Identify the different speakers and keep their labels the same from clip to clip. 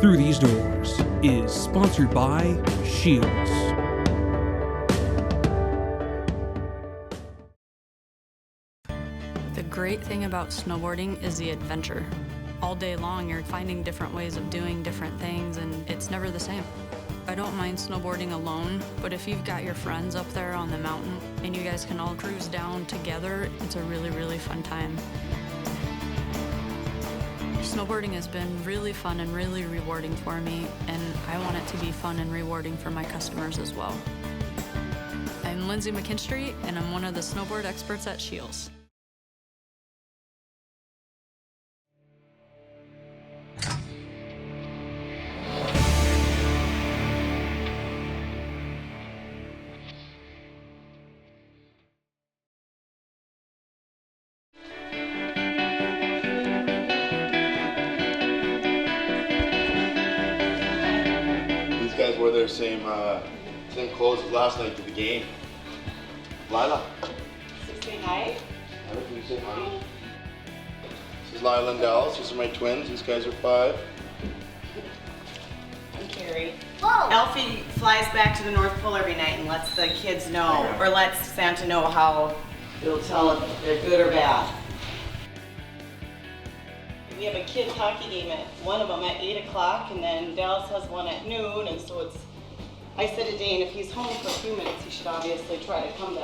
Speaker 1: through these doors is sponsored by Shields.
Speaker 2: The great thing about snowboarding is the adventure. All day long, you're finding different ways of doing different things, and it's never the same. I don't mind snowboarding alone, but if you've got your friends up there on the mountain and you guys can all cruise down together, it's a really, really fun time. Snowboarding has been really fun and really rewarding for me, and I want it to be fun and rewarding for my customers as well. I'm Lindsay McKinstry, and I'm one of the snowboard experts at Shields.
Speaker 3: Guys wore their same clothes as last night to the game. Lila.
Speaker 4: Say hi.
Speaker 3: Lila, can you say hi? This is Lila and Dallas. These are my twins. These guys are 5.
Speaker 4: I'm Carrie. Whoa. Elfie flies back to the North Pole every night and lets the kids know, or lets Santa know how it'll tell if they're good or bad. We have a kids hockey game at one of them at 8 o'clock, and then Dallas has one at noon, and so it's, I said to Dane, if he's home for a few minutes, he should obviously try to come to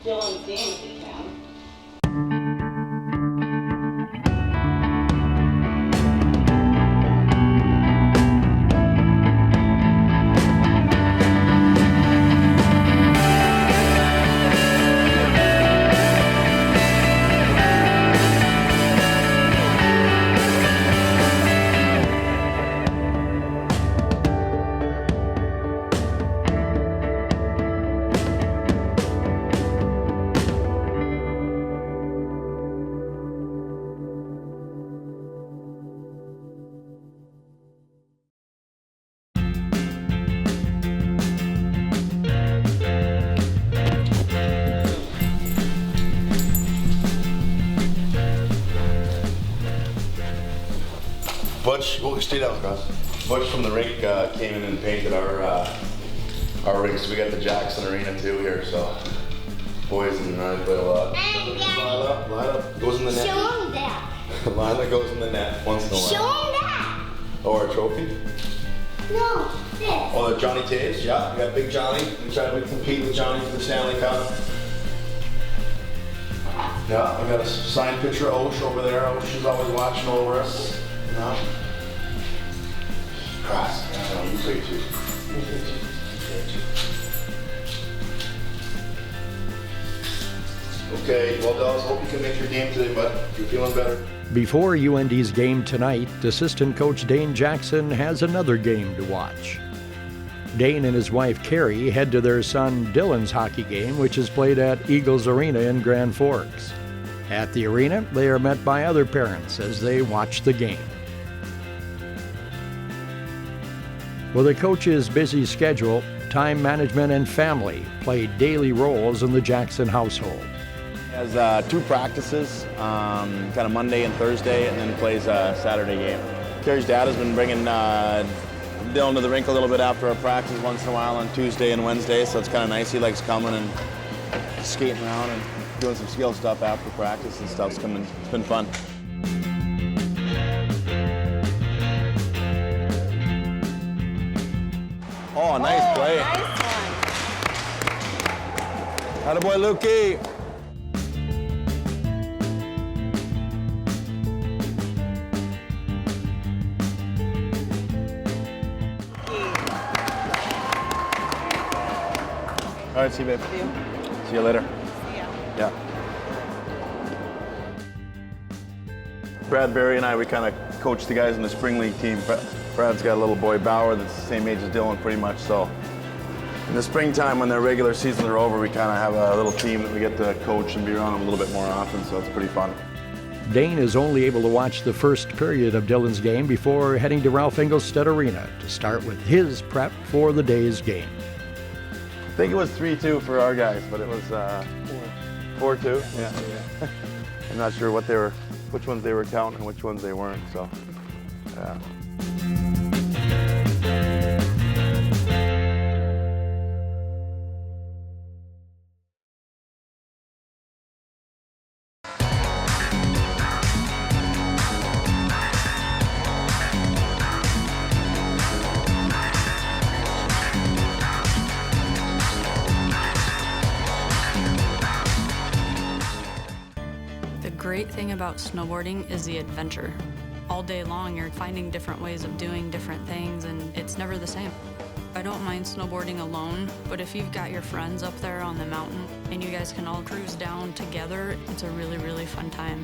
Speaker 4: Dylan's game if he can.
Speaker 3: Butch, well, stay down, Cross. Butch from the rink came in and painted our rink, so we got the Jackson Arena too here, so boys and I play a lot. Lila goes in the net.
Speaker 5: Show him that.
Speaker 3: Lila goes in the net once in a while.
Speaker 5: Show him that.
Speaker 3: Oh, our trophy?
Speaker 5: No, this.
Speaker 3: Oh, the Johnny Taves, yeah. We got Big Johnny. We try to compete with Johnny for the Stanley Cup. Yeah, I got a signed picture of Osh over there. Osh is always watching over us. No. Cross. No, you play too. Okay, well, Dallas, hope you can make your game today, bud. You're feeling better.
Speaker 6: Before UND's game tonight, assistant coach Dane Jackson has another game to watch. Dane and his wife Carrie head to their son Dylan's hockey game, which is played at Eagles Arena in Grand Forks. At the arena, they are met by other parents as they watch the game. With a coach's busy schedule, time management and family play daily roles in the Jackson household.
Speaker 7: He has 2 practices, kind of Monday and Thursday, and then plays a Saturday game. Carrie's dad has been bringing Dylan to the rink a little bit after our practice once in a while on Tuesday and Wednesday, so it's kind of nice. He likes coming and skating around and doing some skill stuff after practice and stuff. It's been fun. Oh, nice play.
Speaker 4: Nice one.
Speaker 7: Attaboy, Lukey. All right, see you, babe.
Speaker 4: See you.
Speaker 7: See you later.
Speaker 4: See ya.
Speaker 7: Yeah. Brad Berry and I, we kind of coach the guys in the spring league team. Brad's got a little boy, Bauer, that's the same age as Dylan pretty much, so in the springtime when their regular seasons are over, we kind of have a little team that we get to coach and be around them a little bit more often, so it's pretty fun.
Speaker 6: Dane is only able to watch the first period of Dylan's game before heading to Ralph Engelstad Arena to start with his prep for the day's game.
Speaker 7: I think it was 3-2 for our guys, but it was 4-2. Yeah. I'm not sure which ones they were counting and which ones they weren't. So, yeah.
Speaker 2: about snowboarding is the adventure. All day long, you're finding different ways of doing different things, and it's never the same. I don't mind snowboarding alone, but if you've got your friends up there on the mountain and you guys can all cruise down together, it's a really, really fun time.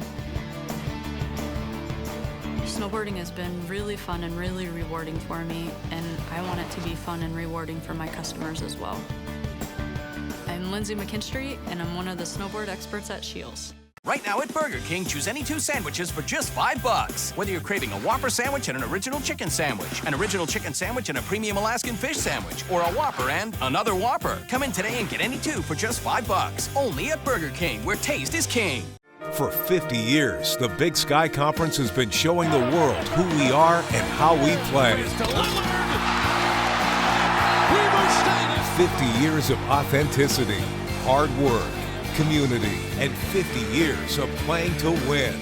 Speaker 2: Snowboarding has been really fun and really rewarding for me, and I want it to be fun and rewarding for my customers as well. I'm Lindsay McKinstry, and I'm one of the snowboard experts at Scheels.
Speaker 8: Right now at Burger King, choose any 2 sandwiches for just $5. Whether you're craving a Whopper sandwich and an original chicken sandwich, an original chicken sandwich and a premium Alaskan fish sandwich, or a Whopper and another Whopper. Come in today and get any 2 for just $5. Only at Burger King, where taste is king.
Speaker 9: For 50 years, the Big Sky Conference has been showing the world who we are and how we play. 50 years of authenticity, hard work, community, and 50 years of playing to win.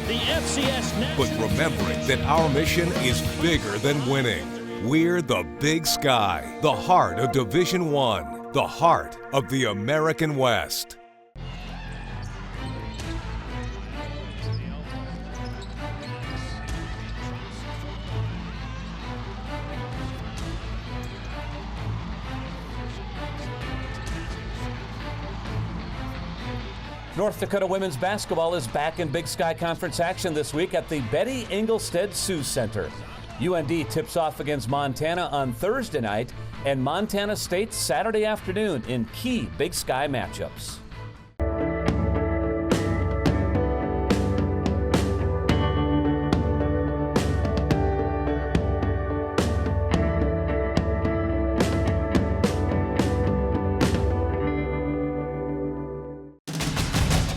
Speaker 10: The FCS
Speaker 9: But remembering that our mission is bigger than winning. We're the Big Sky, the heart of Division I, the heart of the American West.
Speaker 10: North Dakota women's basketball is back in Big Sky Conference action this week at the Betty Engelstead Sioux Center. UND tips off against Montana on Thursday night and Montana State Saturday afternoon in key Big Sky matchups.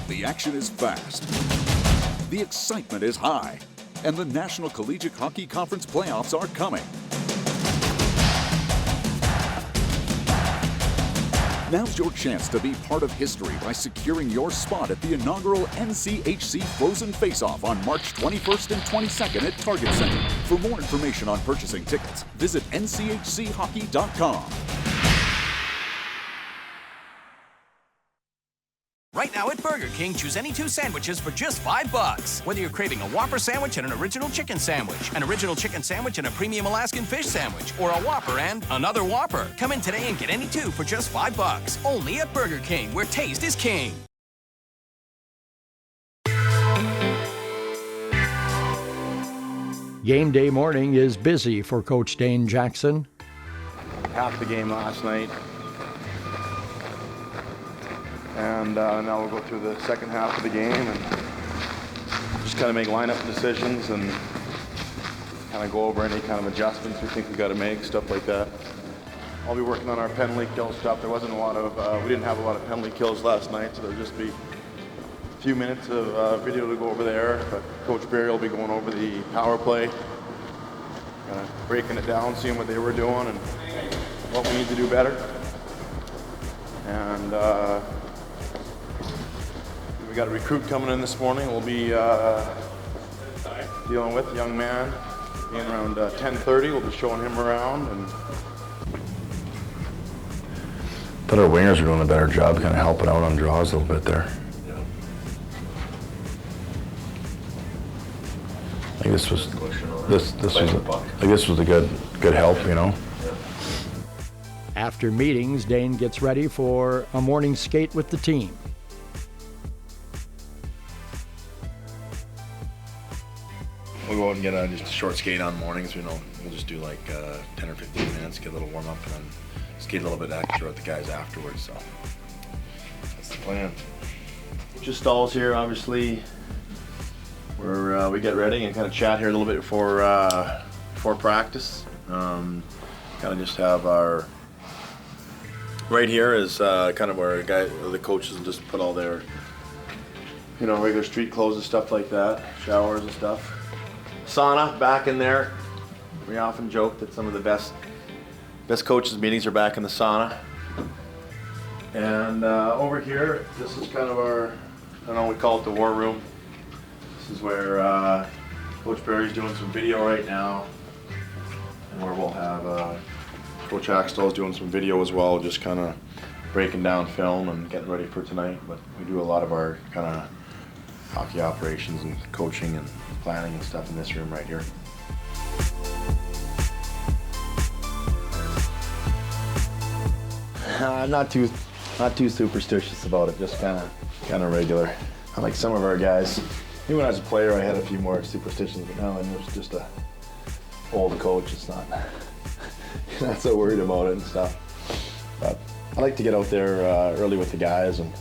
Speaker 11: The action is fast, the excitement is high, and the National Collegiate Hockey Conference playoffs are coming. Now's your chance to be part of history by securing your spot at the inaugural NCHC Frozen Face-Off on March 21st and 22nd at Target Center. For more information on purchasing tickets, visit nchchockey.com.
Speaker 8: Right now at Burger King, choose any 2 sandwiches for just $5. Whether you're craving a Whopper sandwich and an original chicken sandwich, an original chicken sandwich and a premium Alaskan fish sandwich, or a Whopper and another Whopper. Come in today and get any 2 for just $5. Only at Burger King, where taste is king.
Speaker 6: Game day morning is busy for Coach Dane Jackson.
Speaker 7: Half the game last night. And now we'll go through the second half of the game and just kind of make lineup decisions and kind of go over any kind of adjustments we think we got to make, stuff like that. I'll be working on our penalty kill stuff. There wasn't a lot of, we didn't have a lot of penalty kills last night, so there'll just be a few minutes of video to go over there. But Coach Barry will be going over the power play, kind of breaking it down, seeing what they were doing and what we need to do better. And we got a recruit coming in this morning. We'll be dealing with a young man being around 10:30. We'll be showing him around. And
Speaker 3: I thought our wingers were doing a better job kind of helping out on draws a little bit there. I think this was a good help, you know.
Speaker 6: After meetings, Dane gets ready for a morning skate with the team.
Speaker 3: We'll go out and get just a short skate on mornings. We'll just do like 10 or 15 minutes, get a little warm up, and then skate a little bit extra with the guys afterwards. So that's the plan.
Speaker 7: just stalls here, obviously. We get ready and kind of chat here a little bit before practice. Kind of just have our right here is kind of where the coaches just put all their regular street clothes and stuff like that, showers and stuff. Sauna back in there. We often joke that some of the best coaches meetings are back in the sauna. And over here, this is kind of our, we call it the war room. This is where Coach Barry's doing some video right now, and where we'll have Coach Axtell's doing some video as well, just kind of breaking down film and getting ready for tonight. But we do a lot of our kind of hockey operations and coaching and planning and stuff in this room right here. Not too superstitious about it. Just kind of regular. Unlike some of our guys. Even when I was a player, I had a few more superstitions, but now I'm just a old coach. It's not so worried about it and stuff. But I like to get out there early with the guys, and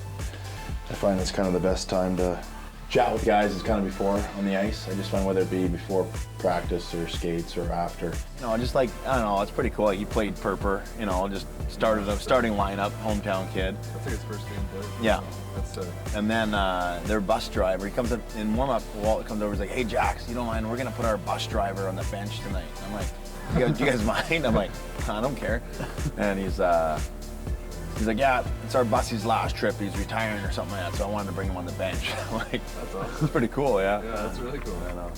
Speaker 7: I find it's kind of the best time to chat with guys is kind of before on the ice. I just find whether it be before practice or skates or after.
Speaker 12: Just like, I don't know, it's pretty cool. You played Purper, just started a starting lineup, hometown kid.
Speaker 13: That's like his first game played.
Speaker 12: Yeah.
Speaker 13: That's
Speaker 12: and then their bus driver, he comes up in warm-up, Walt comes over, he's like, hey Jax, you don't mind, we're gonna put our bus driver on the bench tonight. I'm like, do you guys mind? I'm like, I don't care. And he's like, yeah, it's our bus's last trip. He's retiring or something like that, so I wanted to bring him on the bench. Like,
Speaker 13: that's awesome.
Speaker 12: It's pretty cool, yeah.
Speaker 13: Yeah, that's really cool.
Speaker 12: I know.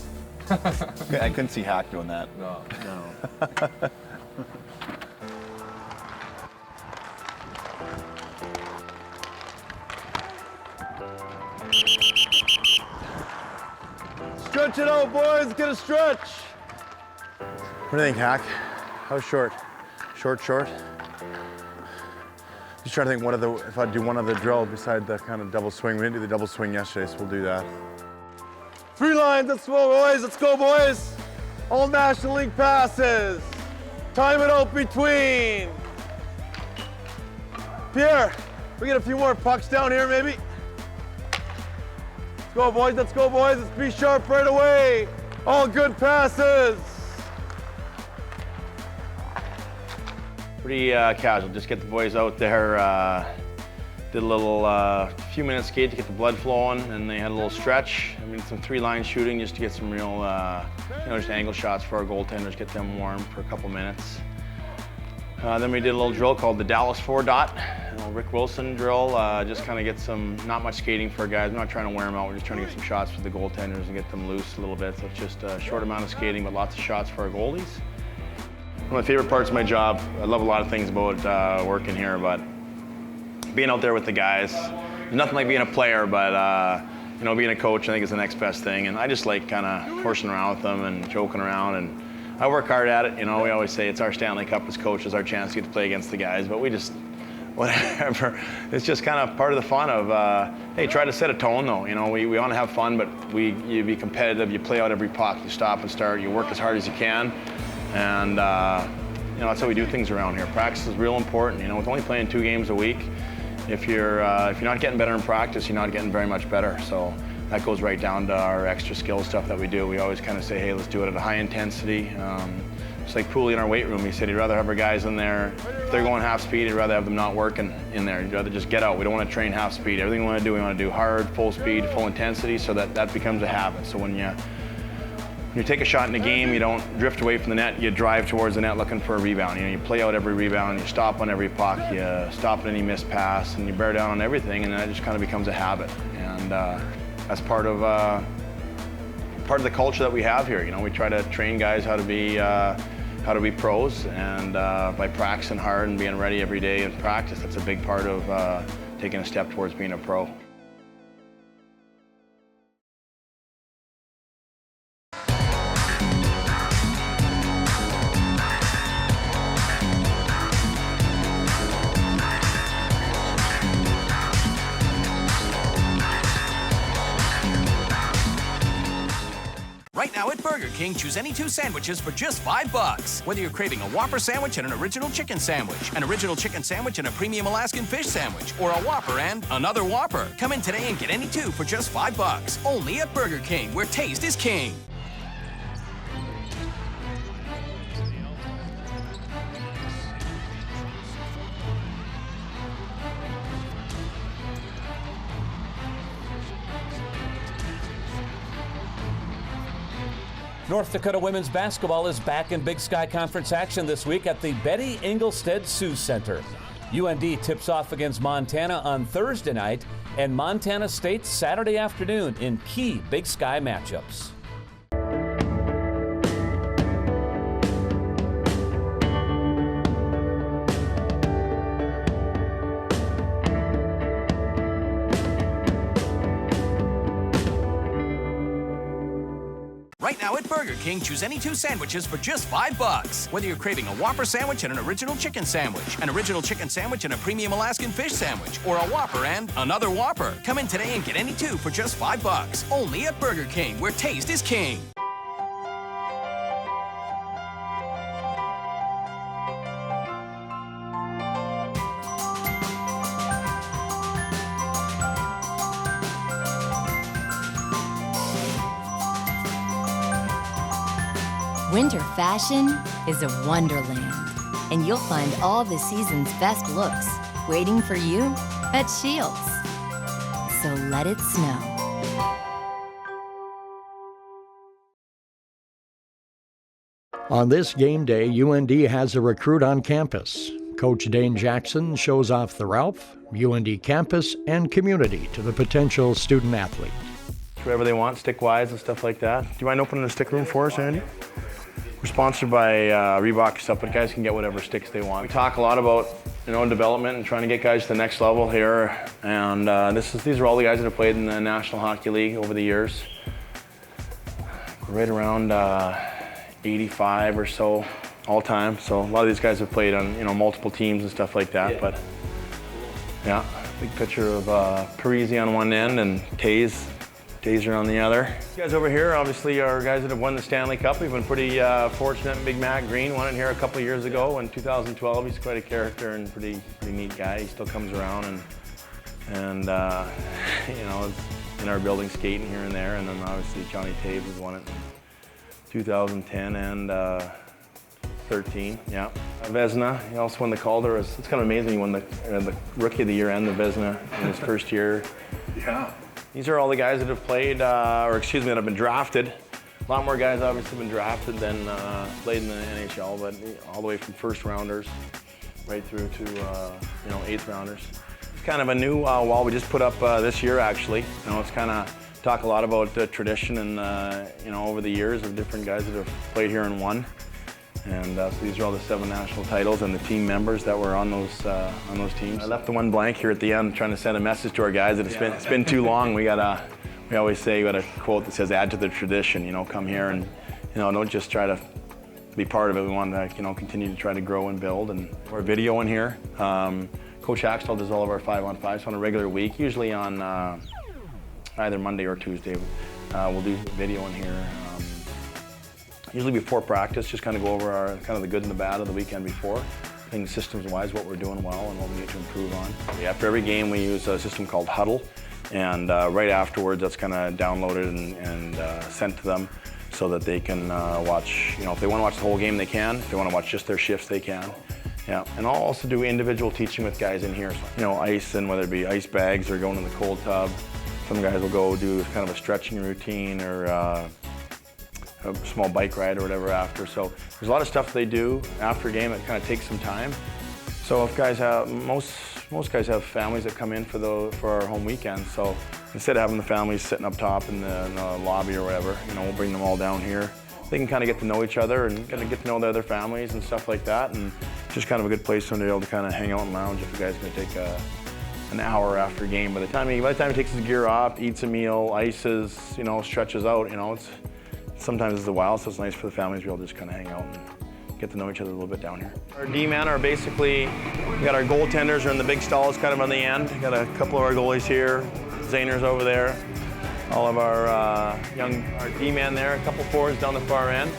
Speaker 12: I couldn't see Hack doing that.
Speaker 13: No.
Speaker 7: Stretch it out, boys. Get a stretch. What do you think, Hack? How's short? Short. Just trying to think if I'd do one other drill beside the kind of double swing. We didn't do the double swing yesterday, so we'll do that. 3 lines, let's go, boys. Let's go, boys. All National League passes. Time it out between. Pierre, we get a few more pucks down here, maybe. Let's go, boys. Let's go, boys. Let's be sharp right away. All good passes.
Speaker 12: Pretty casual, just get the boys out there, did a little few minutes skate to get the blood flowing, and they had a little stretch. I mean, some 3-line shooting just to get some real, just angle shots for our goaltenders, get them warm for a couple minutes. Then we did a little drill called the Dallas 4-Dot, Rick Wilson drill, just kind of get some, not much skating for our guys. We're not trying to wear them out, we're just trying to get some shots for the goaltenders and get them loose a little bit. So it's just a short amount of skating, but lots of shots for our goalies. One of my favorite parts of my job, I love a lot of things about working here, but being out there with the guys, there's nothing like being a player, but being a coach, I think is the next best thing. And I just like kind of horsing around with them and joking around, and I work hard at it. We always say it's our Stanley Cup as coaches, our chance to get to play against the guys, but we just, whatever. It's just kind of part of the fun of, hey, try to set a tone though. We want to have fun, but you be competitive, you play out every puck, you stop and start, you work as hard as you can. And that's how we do things around here. Practice is real important. With only playing 2 games a week, if you're not getting better in practice, you're not getting very much better. So that goes right down to our extra skill stuff that we do. We always kind of say, hey, let's do it at a high intensity. Just like Pooley in our weight room, he said he'd rather have our guys in there. If they're going half speed, he'd rather have them not working in there. He'd rather just get out. We don't want to train half speed. Everything we want to do hard, full speed, full intensity, so that becomes a habit. So when you take a shot in the game, you don't drift away from the net, you drive towards the net looking for a rebound. You play out every rebound, you stop on every puck, you stop at any missed pass, and you bear down on everything, and that just kind of becomes a habit. And that's part of the culture that we have here. We try to train guys how to be pros, and by practicing hard and being ready every day in practice, that's a big part of taking a step towards being a pro.
Speaker 8: Right now at Burger King, choose any 2 sandwiches for just $5. Whether you're craving a Whopper sandwich and an original chicken sandwich, an original chicken sandwich and a premium Alaskan fish sandwich, or a Whopper and another Whopper. Come in today and get any 2 for just $5. Only at Burger King, where taste is king.
Speaker 10: North Dakota women's basketball is back in Big Sky Conference action this week at the Betty Engelstad Sioux Center. UND tips off against Montana on Thursday night and Montana State Saturday afternoon in key Big Sky matchups.
Speaker 8: Right now at Burger King, choose any 2 sandwiches for just $5. Whether you're craving a Whopper sandwich and an original chicken sandwich, an original chicken sandwich and a premium Alaskan fish sandwich, or a Whopper and another Whopper. Come in today and get any 2 for just $5. Only at Burger King, where taste is king.
Speaker 13: Winter fashion is a wonderland, and you'll find all the season's best looks waiting for you at Shields. So let it snow.
Speaker 6: On this game day, UND has a recruit on campus. Coach Dane Jackson shows off the Ralph, UND campus, and community to the potential student athlete.
Speaker 12: Whatever they want, stick-wise and stuff like that. Do you mind opening a stick room for us, Andy? We're sponsored by Reebok and stuff, but guys can get whatever sticks they want. We talk a lot about, development and trying to get guys to the next level here. And these are all the guys that have played in the National Hockey League over the years. We're right around 85 or so all time. So a lot of these guys have played on, multiple teams and stuff like that. Yeah. But yeah, big picture of Parisi on one end and Taser on the other. These guys over here obviously are guys that have won the Stanley Cup. We've been pretty fortunate. Big Matt Green won it here a couple of years ago in 2012. He's quite a character and pretty neat guy. He still comes around and is in our building skating here and there. And then obviously Johnny Taves has won it in 2010 and 13. Yeah. Vezina, he also won the Calder. It's kind of amazing he won the Rookie of the Year and the Vezina in his first year. Yeah. These are all the guys that have played, that have been drafted. A lot more guys obviously have been drafted than played in the NHL, but all the way from first rounders right through to, eighth rounders. It's kind of a new wall we just put up this year, actually. It's kind of talk a lot about the tradition and, over the years of different guys that have played here and won. And so these are all the 7 national titles and the team members that were on those teams. I left the one blank here at the end, trying to send a message to our guys that it's been too long. We always say we got a quote that says, "Add to the tradition." Come here and don't just try to be part of it. We want to continue to try to grow and build. And our video in here. Coach Axtell does all of our 5-on-5s on a regular week, usually on either Monday or Tuesday. We'll do video in here. Usually before practice, just kind of go over our the good and the bad of the weekend before. I think systems-wise, what we're doing well and what we need to improve on. After every game, we use a system called Huddle, and right afterwards, that's kind of downloaded and sent to them so that they can watch. If they want to watch the whole game, they can. If they want to watch just their shifts, they can. Yeah, and I'll also do individual teaching with guys in here. Ice, and whether it be ice bags or going in the cold tub. Some guys will go do kind of a stretching routine or a small bike ride or whatever after. So there's a lot of stuff they do after a game that kind of takes some time. So if guys have, most guys have families that come in for our home weekend. So instead of having the families sitting up top in the lobby or whatever, we'll bring them all down here. They can kind of get to know each other and kind of get to know the other families and stuff like that. And just kind of a good place for them to be able to kind of hang out and lounge if the guy's going to take an hour after a game. By the time he takes his gear off, eats a meal, ices, stretches out, sometimes it's a while, so it's nice for the families to be able to just kind of hang out and get to know each other a little bit down here. Our D-men are basically, we got our goaltenders are in the big stalls kind of on the end. We got a couple of our goalies here, Zahner's over there, all of our our D-men there, a couple forwards down the far end.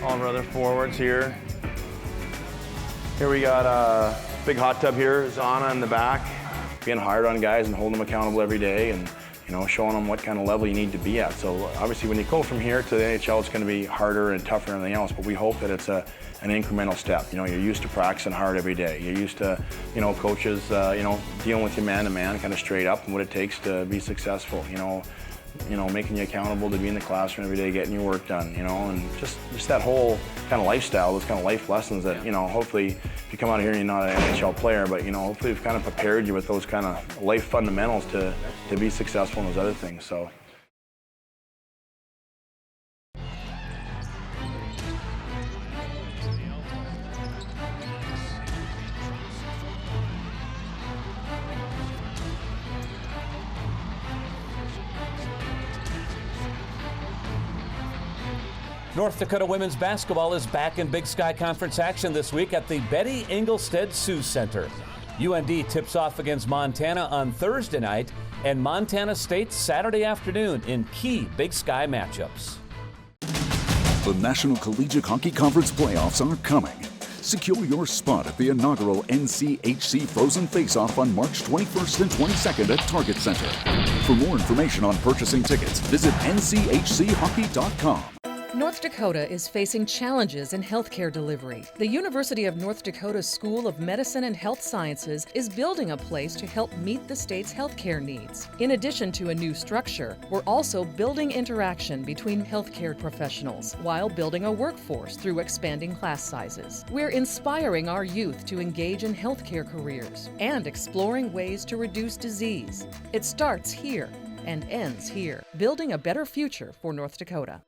Speaker 12: All of our other forwards here. Here we got a big hot tub here, Zana in the back. Being hard on guys and holding them accountable every day and showing them what kind of level you need to be at. So obviously when you go from here to the NHL, it's going to be harder and tougher and everything else, but we hope that it's an incremental step. You're used to practicing hard every day. You're used to, coaches, dealing with you man-to-man kind of straight up and what it takes to be successful, making you accountable to be in the classroom every day, getting your work done, and just that whole kind of lifestyle, those kind of life lessons that, hopefully if you come out here and you're not an NHL player, but, hopefully we've kind of prepared you with those kind of life fundamentals to be successful in those other things. So.
Speaker 10: North Dakota women's basketball is back in Big Sky Conference action this week at the Betty Engelstad Sioux Center. UND tips off against Montana on Thursday night and Montana State Saturday afternoon in key Big Sky matchups.
Speaker 11: The National Collegiate Hockey Conference playoffs are coming. Secure your spot at the inaugural NCHC Frozen Face-Off on March 21st and 22nd at Target Center. For more information on purchasing tickets, visit nchchockey.com.
Speaker 14: North Dakota is facing challenges in healthcare delivery. The University of North Dakota School of Medicine and Health Sciences is building a place to help meet the state's healthcare needs. In addition to a new structure, we're also building interaction between healthcare professionals while building a workforce through expanding class sizes. We're inspiring our youth to engage in healthcare careers and exploring ways to reduce disease. It starts here and ends here, building a better future for North Dakota.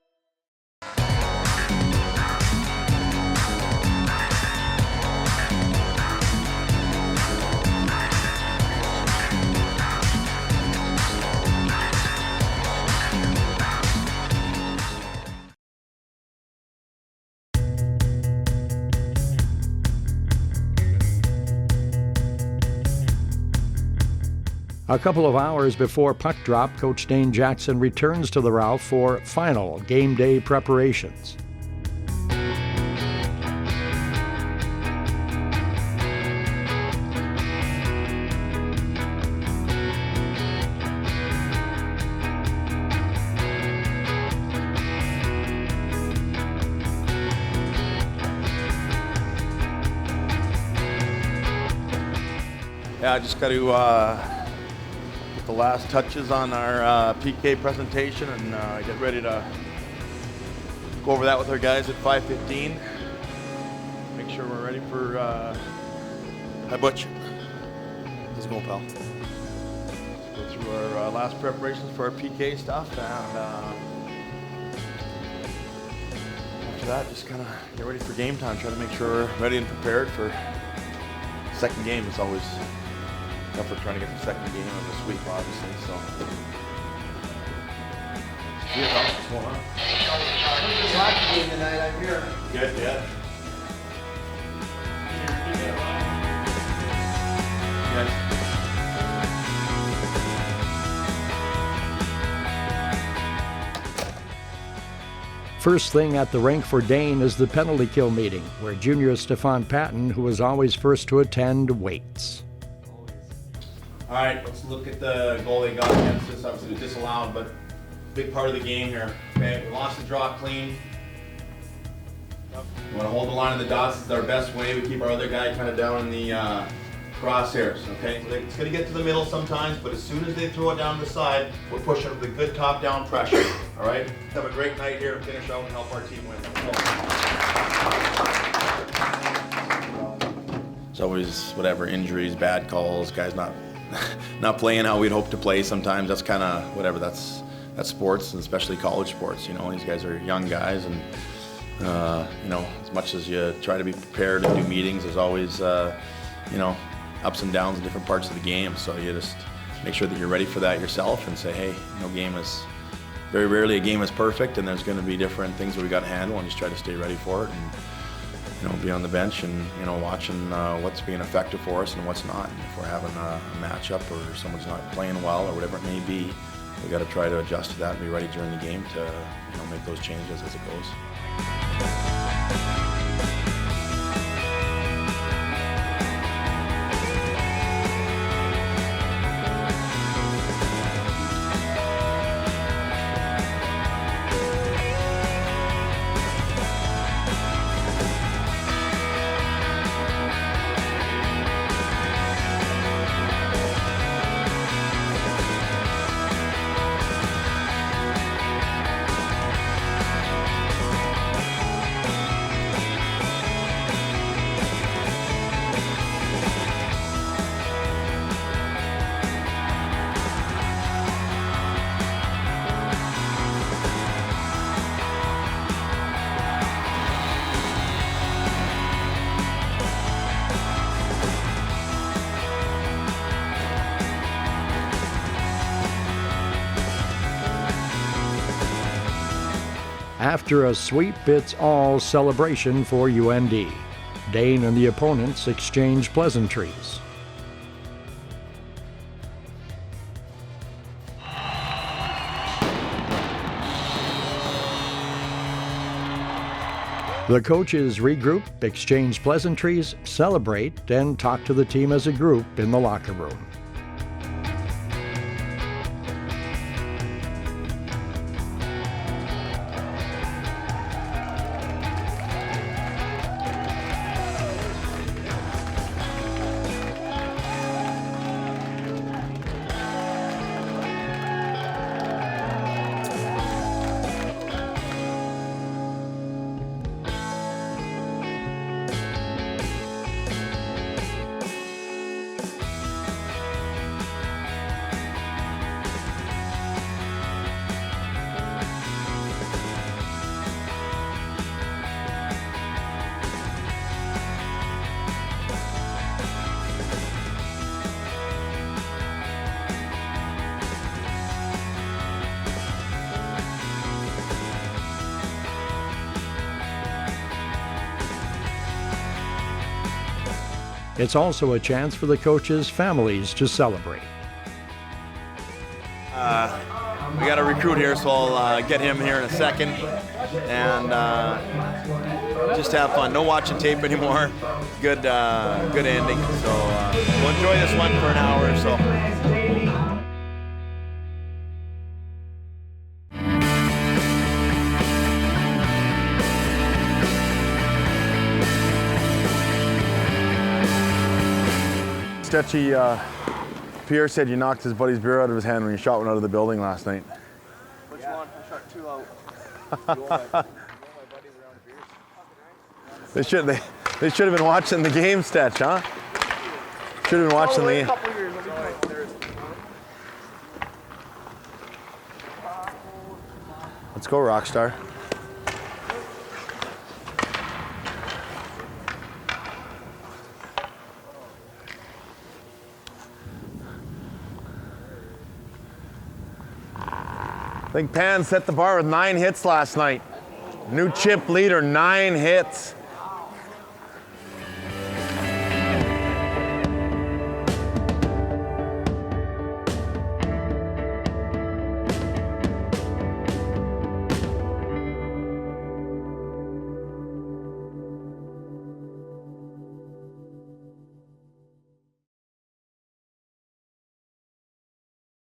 Speaker 6: A couple of hours before puck drop, Coach Dane Jackson returns to the Ralph for final game day preparations.
Speaker 12: Yeah, I just got to get the last touches on our PK presentation and get ready to go over that with our guys at 5:15. Make sure we're ready for. Hi, Butch. How's it going, pal? Let's go through our last preparations for our PK stuff, and after that, just kind of get ready for game time. Try to make sure we're ready and prepared for second game. It's always tough for trying to get the second game of this week, obviously. So. What's going on?
Speaker 15: It's hockey game tonight. I'm here.
Speaker 12: Good, yeah.
Speaker 6: First thing at the rink for Dane is the penalty kill meeting, where junior Stefan Patton, who is always first to attend, waits.
Speaker 12: All right, let's look at the goal they got against us. Obviously, it was disallowed, but big part of the game here. Okay, we lost the draw clean. We want to hold the line of the dots. It's our best way. We keep our other guy kind of down in the crosshairs. Okay, so it's going to get to the middle sometimes, but as soon as they throw it down the side, we're pushing with a good top-down pressure. All right, have a great night here and finish out and help our team win. It's always whatever injuries, bad calls, guys not playing how we'd hope to play sometimes. That's kind of whatever. That's sports, and especially college sports. You know, these guys are young guys, and you know, as much as you try to be prepared and do meetings, there's always you know, ups and downs in different parts of the game. So you just make sure that you're ready for that yourself and say, hey, no game is, very rarely a game is perfect, and there's going to be different things that we got to handle, and just try to stay ready for it. And, you know, be on the bench and, you know, watching what's being effective for us and what's not. And if we're having a matchup or someone's not playing well or whatever it may be, we got to try to adjust to that and be ready during the game to, you know, make those changes as it goes.
Speaker 6: after a sweep-it's-all celebration for UND. Dane and the opponents exchange pleasantries. The coaches regroup, exchange pleasantries, celebrate, and talk to the team as a group in the locker room. It's also a chance for the coaches' families to celebrate.
Speaker 7: We got a recruit here, so I'll get him here in a second and just have fun. No watching tape anymore. Good ending. So we'll enjoy this one for an hour or so. Stetchy, Pierre said you knocked his buddy's beer out of his hand when you shot one out of the building last night.
Speaker 15: Which one? I shot 2 out.
Speaker 7: They should have been watching the game, Stetch, huh? Should have been watching the game. Let's go, Rockstar. I think Pan set the bar with 9 hits last night. New chip leader, 9 hits.